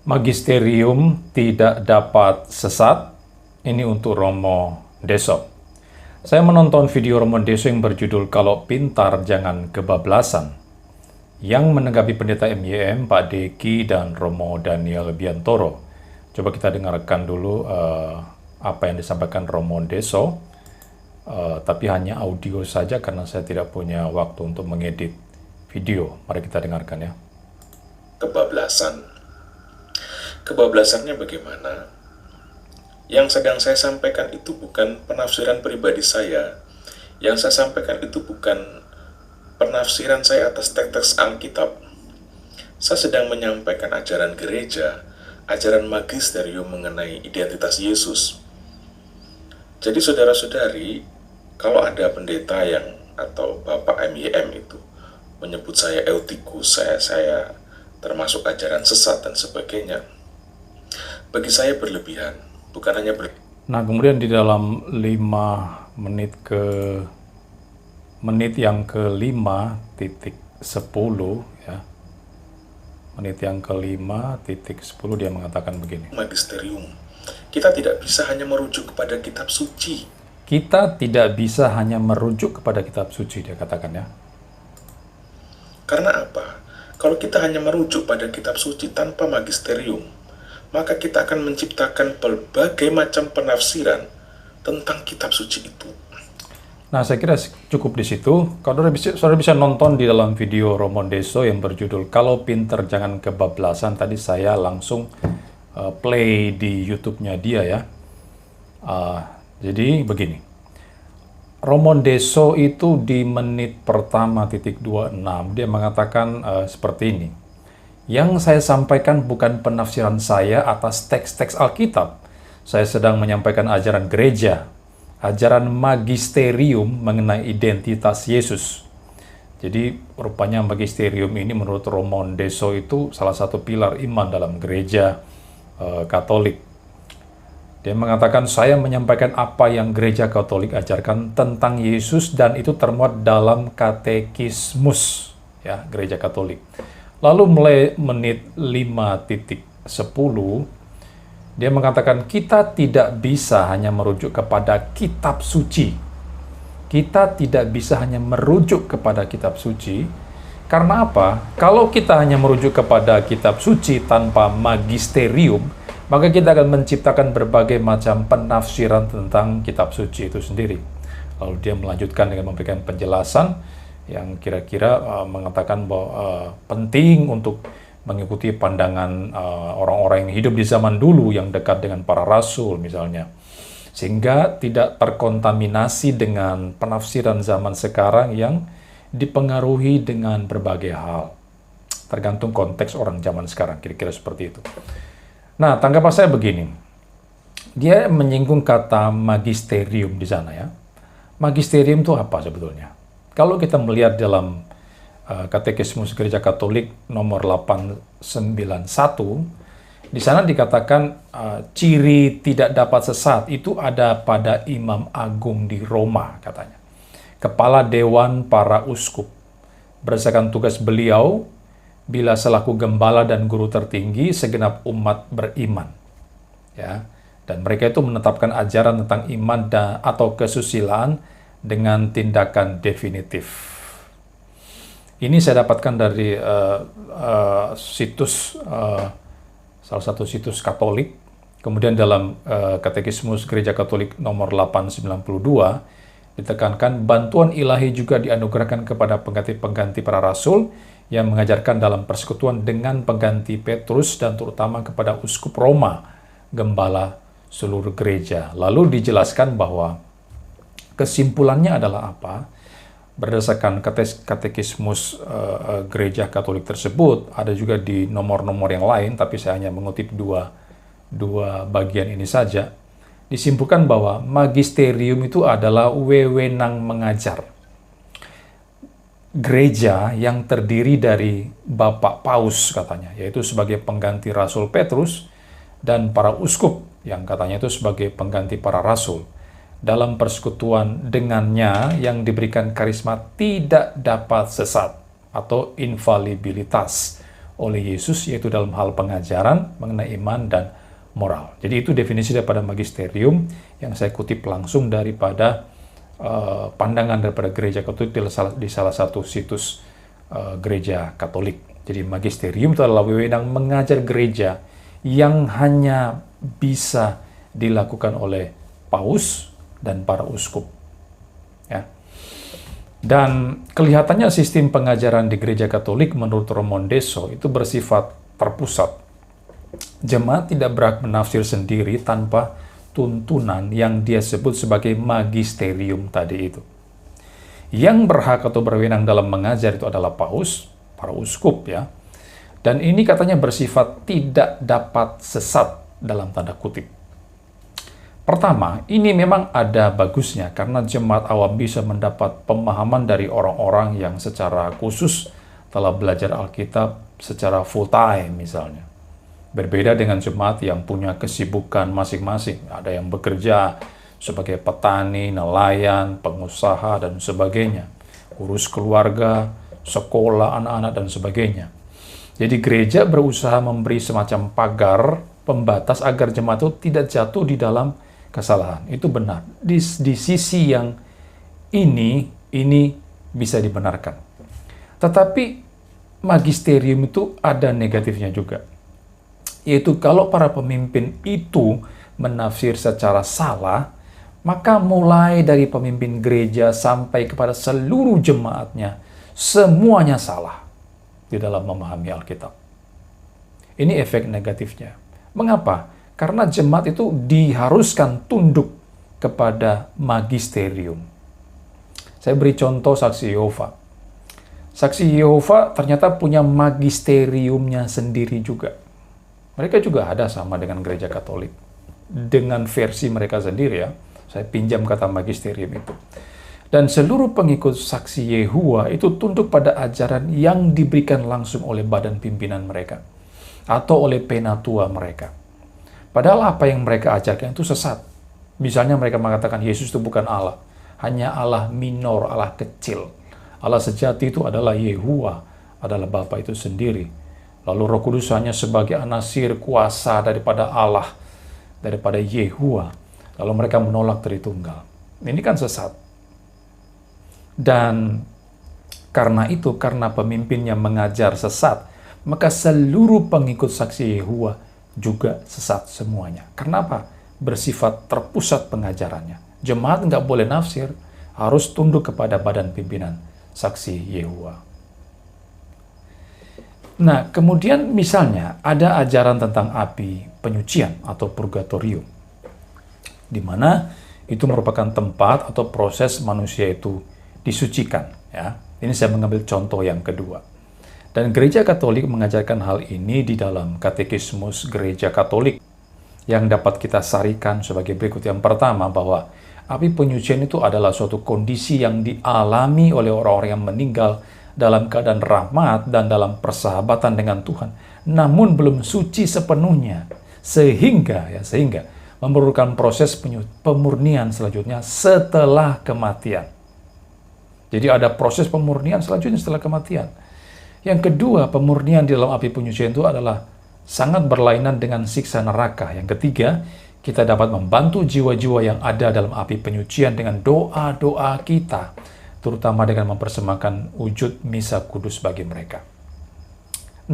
Magisterium tidak dapat sesat. Ini untuk Romo Deso. Saya menonton video Romo Deso yang berjudul "Kalau Pintar Jangan Kebablasan", yang menanggapi pendeta MYM, Pak Deki, dan Romo Daniel Biantoro. Coba kita dengarkan dulu apa yang disampaikan Romo Deso, tapi hanya audio saja karena saya tidak punya waktu untuk mengedit video. Mari kita dengarkan ya. Kebablasannya bagaimana? Yang sedang saya sampaikan itu bukan penafsiran pribadi saya. Yang saya sampaikan itu bukan penafsiran saya atas teks-teks Alkitab. Saya sedang menyampaikan ajaran gereja, ajaran magisterium mengenai identitas Yesus. Jadi saudara-saudari, kalau ada pendeta yang atau Bapak MYM itu menyebut saya eutikus, saya termasuk ajaran sesat dan sebagainya, bagi saya berlebihan, bukan hanya Nah, kemudian di dalam menit yang ke-5.10 ya. Menit yang ke-5.10 dia mengatakan begini. magisterium. Kita tidak bisa hanya merujuk kepada kitab suci. Kita tidak bisa hanya merujuk kepada kitab suci, dia katakan ya. Karena apa? Kalau kita hanya merujuk pada kitab suci tanpa magisterium, maka kita akan menciptakan berbagai macam penafsiran tentang kitab suci itu. Nah, saya kira cukup di situ. Kalau saudara bisa nonton di dalam video Romo Deso yang berjudul "Kalau Pinter Jangan Kebablasan". Tadi saya langsung play di YouTube-nya dia ya. Jadi begini. Romo Deso itu di menit pertama .26 dia mengatakan seperti ini. Yang saya sampaikan bukan penafsiran saya atas teks-teks Alkitab. Saya sedang menyampaikan ajaran gereja, ajaran magisterium mengenai identitas Yesus. Jadi rupanya magisterium ini menurut Romo Deso itu salah satu pilar iman dalam gereja Katolik. Dia mengatakan, saya menyampaikan apa yang gereja Katolik ajarkan tentang Yesus dan itu termuat dalam katekismus ya gereja Katolik. Lalu mulai menit 5.10 dia mengatakan kita tidak bisa hanya merujuk kepada kitab suci. Kita tidak bisa hanya merujuk kepada kitab suci. Karena apa? Kalau kita hanya merujuk kepada kitab suci tanpa magisterium, maka kita akan menciptakan berbagai macam penafsiran tentang kitab suci itu sendiri. Lalu dia melanjutkan dengan memberikan penjelasan yang kira-kira mengatakan bahwa penting untuk mengikuti pandangan orang-orang yang hidup di zaman dulu yang dekat dengan para rasul misalnya. Sehingga tidak terkontaminasi dengan penafsiran zaman sekarang yang dipengaruhi dengan berbagai hal. Tergantung konteks orang zaman sekarang, kira-kira seperti itu. Nah, tanggapan saya begini. Dia menyinggung kata magisterium di sana ya. Magisterium itu apa sebetulnya? Kalau kita melihat dalam Katekismus Gereja Katolik nomor 891, di sana dikatakan ciri tidak dapat sesat itu ada pada Imam Agung di Roma katanya. Kepala Dewan para Uskup. Berdasarkan tugas beliau, bila selaku gembala dan guru tertinggi segenap umat beriman. Ya, dan mereka itu menetapkan ajaran tentang iman atau kesusilaan dengan tindakan definitif. Ini saya dapatkan dari salah satu situs Katolik. Kemudian dalam Katekismus Gereja Katolik nomor 892 ditekankan bantuan ilahi juga dianugerahkan kepada pengganti-pengganti para rasul yang mengajarkan dalam persekutuan dengan pengganti Petrus dan terutama kepada Uskup Roma, gembala seluruh gereja. Lalu dijelaskan bahwa kesimpulannya adalah apa? Berdasarkan katekismus gereja Katolik tersebut, ada juga di nomor-nomor yang lain, tapi saya hanya mengutip dua bagian ini saja. Disimpulkan bahwa magisterium itu adalah wewenang mengajar. Gereja yang terdiri dari Bapak Paus katanya, yaitu sebagai pengganti Rasul Petrus, dan para uskup yang katanya itu sebagai pengganti para rasul. Dalam persekutuan dengannya yang diberikan karisma tidak dapat sesat atau infalibilitas oleh Yesus, yaitu dalam hal pengajaran mengenai iman dan moral. Jadi itu definisi daripada magisterium yang saya kutip langsung daripada pandangan daripada gereja Katolik di salah satu situs gereja Katolik. Jadi magisterium itu adalah wewenang mengajar gereja yang hanya bisa dilakukan oleh paus dan para uskup. Ya. Dan kelihatannya sistem pengajaran di gereja Katolik menurut Ramon Deso itu bersifat terpusat. Jemaat tidak berhak menafsir sendiri tanpa tuntunan yang dia sebut sebagai magisterium tadi itu. Yang berhak atau berwenang dalam mengajar itu adalah paus, para uskup ya. Dan ini katanya bersifat tidak dapat sesat dalam tanda kutip. Pertama, ini memang ada bagusnya karena jemaat awam bisa mendapat pemahaman dari orang-orang yang secara khusus telah belajar Alkitab secara full time misalnya. Berbeda dengan jemaat yang punya kesibukan masing-masing. Ada yang bekerja sebagai petani, nelayan, pengusaha, dan sebagainya. Urus keluarga, sekolah, anak-anak, dan sebagainya. Jadi gereja berusaha memberi semacam pagar pembatas agar jemaat itu tidak jatuh di dalam kesalahan. Itu benar. Di sisi yang ini bisa dibenarkan. Tetapi magisterium itu ada negatifnya juga. Yaitu kalau para pemimpin itu menafsir secara salah, maka mulai dari pemimpin gereja sampai kepada seluruh jemaatnya, semuanya salah di dalam memahami Alkitab. Ini efek negatifnya. Mengapa? Karena jemaat itu diharuskan tunduk kepada magisterium. Saya beri contoh saksi Yehova. Saksi Yehova ternyata punya magisteriumnya sendiri juga. Mereka juga ada sama dengan gereja Katolik. Dengan versi mereka sendiri ya. Saya pinjam kata magisterium itu. Dan seluruh pengikut saksi Yehova itu tunduk pada ajaran yang diberikan langsung oleh badan pimpinan mereka. Atau oleh penatua mereka. Padahal apa yang mereka ajarkan itu sesat. Misalnya mereka mengatakan Yesus itu bukan Allah. Hanya Allah minor, Allah kecil. Allah sejati itu adalah Yehova, adalah Bapa itu sendiri. Lalu Roh Kudus hanya sebagai anasir kuasa daripada Allah, daripada Yehova. Lalu mereka menolak Tritunggal. Ini kan sesat. Dan karena itu, karena pemimpinnya mengajar sesat, maka seluruh pengikut saksi Yehova juga sesat semuanya. Kenapa? Bersifat terpusat pengajarannya. Jemaat nggak boleh nafsir, harus tunduk kepada badan pimpinan saksi Yehova. Nah, kemudian misalnya ada ajaran tentang api penyucian atau purgatorium, di mana itu merupakan tempat atau proses manusia itu disucikan. Ya, ini saya mengambil contoh yang kedua. Dan gereja Katolik mengajarkan hal ini di dalam katekismus gereja Katolik yang dapat kita sarikan sebagai berikut. Yang pertama, bahwa api penyucian itu adalah suatu kondisi yang dialami oleh orang-orang yang meninggal dalam keadaan rahmat dan dalam persahabatan dengan Tuhan, namun belum suci sepenuhnya, sehingga memerlukan proses pemurnian selanjutnya setelah kematian. Jadi ada proses pemurnian selanjutnya setelah kematian. Yang kedua, pemurnian di dalam api penyucian itu adalah sangat berlainan dengan siksa neraka. Yang ketiga, kita dapat membantu jiwa-jiwa yang ada dalam api penyucian dengan doa-doa kita, terutama dengan mempersembahkan wujud misa kudus bagi mereka.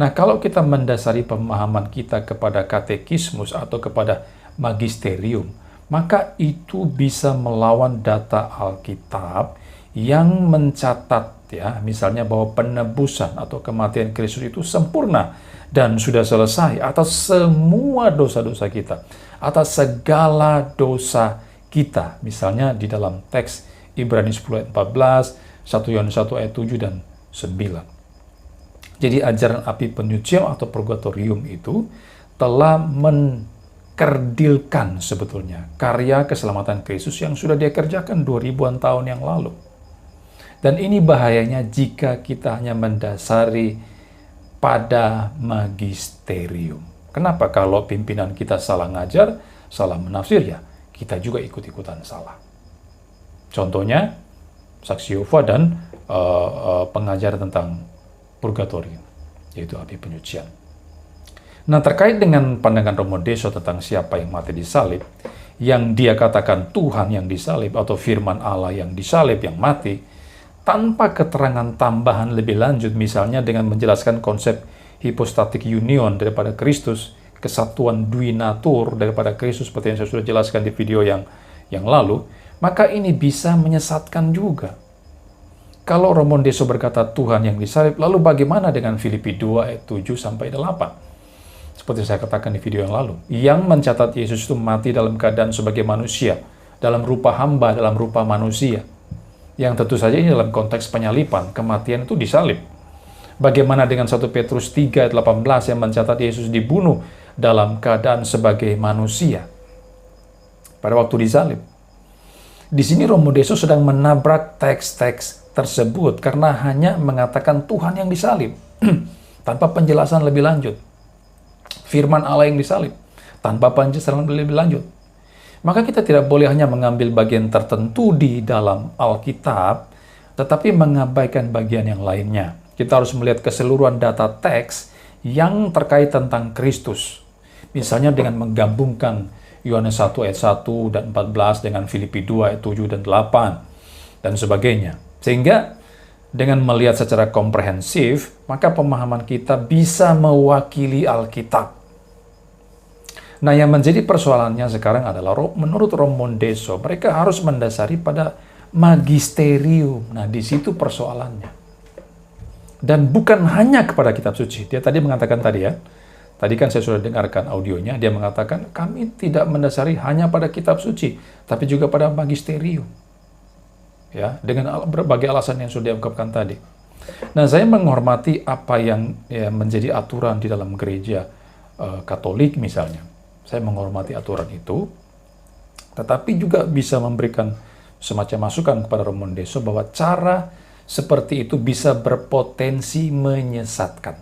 Nah, kalau kita mendasari pemahaman kita kepada katekismus atau kepada magisterium, maka itu bisa melawan data Alkitab yang mencatat ya, misalnya bahwa penebusan atau kematian Kristus itu sempurna dan sudah selesai atas semua dosa-dosa kita, atas segala dosa kita. Misalnya di dalam teks Ibrani 10 ayat 14, 1 Yohanes 1 ayat 7 dan 9. Jadi ajaran api penyucian atau purgatorium itu telah mengkerdilkan sebetulnya karya keselamatan Kristus yang sudah dia kerjakan 2000-an tahun yang lalu. Dan ini bahayanya jika kita hanya mendasari pada magisterium. Kenapa? Kalau pimpinan kita salah ngajar, salah menafsir, ya kita juga ikut-ikutan salah. Contohnya, saksi Yehova dan pengajar tentang purgatorium. yaitu api penyucian. Nah, terkait dengan pandangan Romo Deso tentang siapa yang mati disalib, yang dia katakan Tuhan yang disalib atau firman Allah yang disalib, yang mati, tanpa keterangan tambahan lebih lanjut, misalnya dengan menjelaskan konsep hypostatic union daripada Kristus, kesatuan duinatur daripada Kristus seperti yang saya sudah jelaskan di video yang lalu, maka ini bisa menyesatkan juga. Kalau Romo Deso berkata Tuhan yang disalib, lalu bagaimana dengan Filipi 2 ayat 7-8? Seperti saya katakan di video yang lalu, yang mencatat Yesus itu mati dalam keadaan sebagai manusia, dalam rupa hamba, dalam rupa manusia. Yang tentu saja ini dalam konteks penyalipan, kematian itu disalib. Bagaimana dengan 1 Petrus 3 ayat 18 yang mencatat Yesus dibunuh dalam keadaan sebagai manusia pada waktu disalib? Di sini Romo Deso sedang menabrak teks-teks tersebut karena hanya mengatakan Tuhan yang disalib tanpa penjelasan lebih lanjut. Firman Allah yang disalib tanpa penjelasan lebih lanjut. Maka kita tidak boleh hanya mengambil bagian tertentu di dalam Alkitab, tetapi mengabaikan bagian yang lainnya. Kita harus melihat keseluruhan data teks yang terkait tentang Kristus. Misalnya dengan menggabungkan Yohanes 1 ayat 1 dan 14 dengan Filipi 2 ayat 7 dan 8 dan sebagainya. Sehingga dengan melihat secara komprehensif, maka pemahaman kita bisa mewakili Alkitab. Nah, yang menjadi persoalannya sekarang adalah menurut Romo Deso, mereka harus mendasari pada magisterium. Nah, di situ persoalannya. Dan bukan hanya kepada kitab suci. Dia tadi mengatakan tadi ya, tadi kan saya sudah dengarkan audionya, dia mengatakan kami tidak mendasari hanya pada kitab suci, tapi juga pada magisterium. Ya, dengan berbagai alasan yang sudah diungkapkan tadi. Nah, saya menghormati apa yang menjadi aturan di dalam gereja Katolik misalnya. Saya menghormati aturan itu, tetapi juga bisa memberikan semacam masukan kepada Romo Deso bahwa cara seperti itu bisa berpotensi menyesatkan.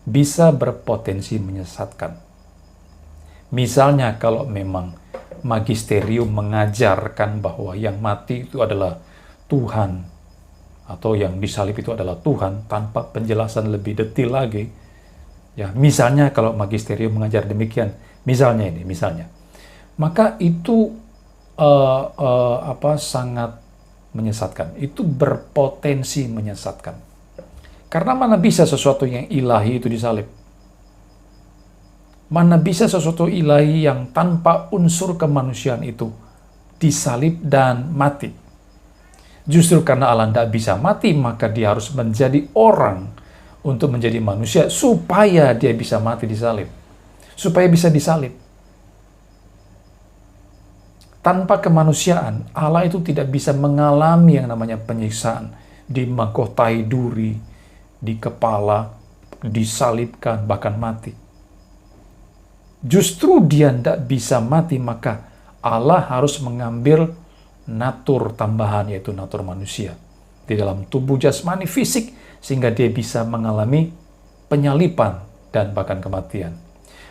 Bisa berpotensi menyesatkan. Misalnya kalau memang magisterium mengajarkan bahwa yang mati itu adalah Tuhan, atau yang disalib itu adalah Tuhan, tanpa penjelasan lebih detail lagi. Ya, misalnya kalau magisterium mengajar demikian, misalnya, maka itu sangat menyesatkan. Itu berpotensi menyesatkan. Karena mana bisa sesuatu yang ilahi itu disalib? Mana bisa sesuatu ilahi yang tanpa unsur kemanusiaan itu disalib dan mati? Justru karena Allah tidak bisa mati, maka dia harus menjadi orang untuk menjadi manusia supaya dia bisa mati disalib. Supaya bisa disalib. Tanpa kemanusiaan, Allah itu tidak bisa mengalami yang namanya penyiksaan, dimahkotai duri, di kepala, disalibkan, bahkan mati. Justru dia tidak bisa mati, maka Allah harus mengambil natur tambahan, yaitu natur manusia, di dalam tubuh jasmani fisik, sehingga dia bisa mengalami penyalipan dan bahkan kematian.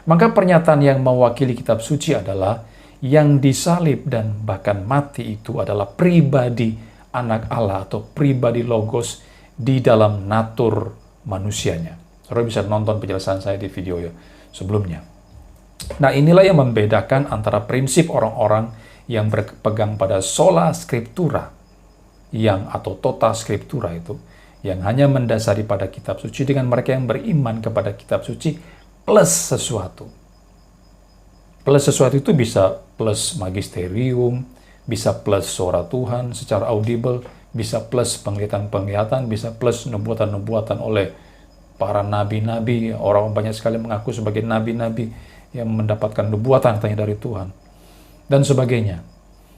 Maka pernyataan yang mewakili kitab suci adalah yang disalib dan bahkan mati itu adalah pribadi anak Allah atau pribadi Logos di dalam natur manusianya. Saudara bisa nonton penjelasan saya di video sebelumnya. Nah, inilah yang membedakan antara prinsip orang-orang yang berpegang pada sola scriptura atau tota scriptura itu, yang hanya mendasari pada kitab suci, dengan mereka yang beriman kepada kitab suci plus sesuatu. Plus sesuatu itu bisa plus magisterium, bisa plus suara Tuhan secara audible, bisa plus penglihatan-penglihatan, bisa plus nubuatan-nubuatan oleh para nabi-nabi. Orang banyak sekali mengaku sebagai nabi-nabi yang mendapatkan nubuatan katanya dari Tuhan, dan sebagainya.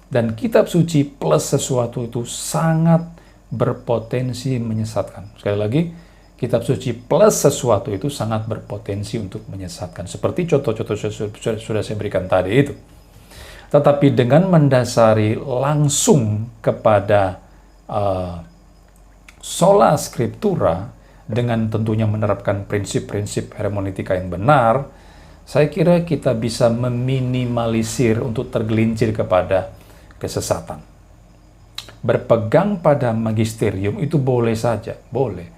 Dan kitab suci plus sesuatu itu sangat berpotensi menyesatkan. Sekali lagi, kitab suci plus sesuatu itu sangat berpotensi untuk menyesatkan. Seperti contoh-contoh sudah saya berikan tadi itu. Tetapi dengan mendasari langsung kepada sola scriptura, dengan tentunya menerapkan prinsip-prinsip hermeneutika yang benar, saya kira kita bisa meminimalisir untuk tergelincir kepada kesesatan. Berpegang pada magisterium itu boleh saja, boleh.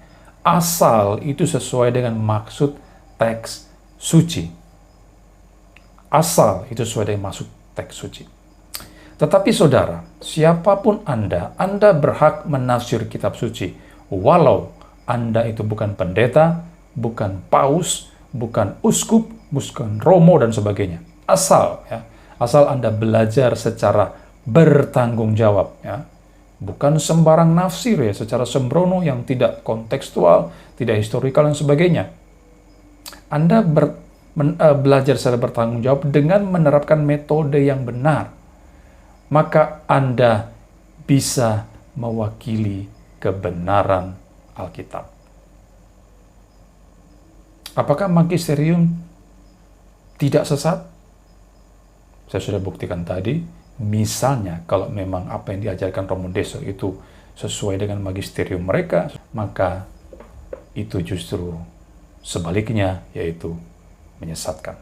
asal itu sesuai dengan maksud teks suci. Asal itu sesuai dengan maksud teks suci. Tetapi saudara, siapapun Anda berhak menafsir kitab suci, walau Anda itu bukan pendeta, bukan paus, bukan uskup, bukan romo, dan sebagainya. Asal Anda belajar secara bertanggung jawab, ya. Bukan sembarang nafsir ya, secara sembrono yang tidak kontekstual, tidak historikal, dan sebagainya. Anda belajar secara bertanggung jawab dengan menerapkan metode yang benar, maka Anda bisa mewakili kebenaran Alkitab. Apakah magisterium tidak sesat? Saya sudah buktikan tadi, misalnya kalau memang apa yang diajarkan Romo Deso itu sesuai dengan magisterium mereka, maka itu justru sebaliknya, yaitu menyesatkan.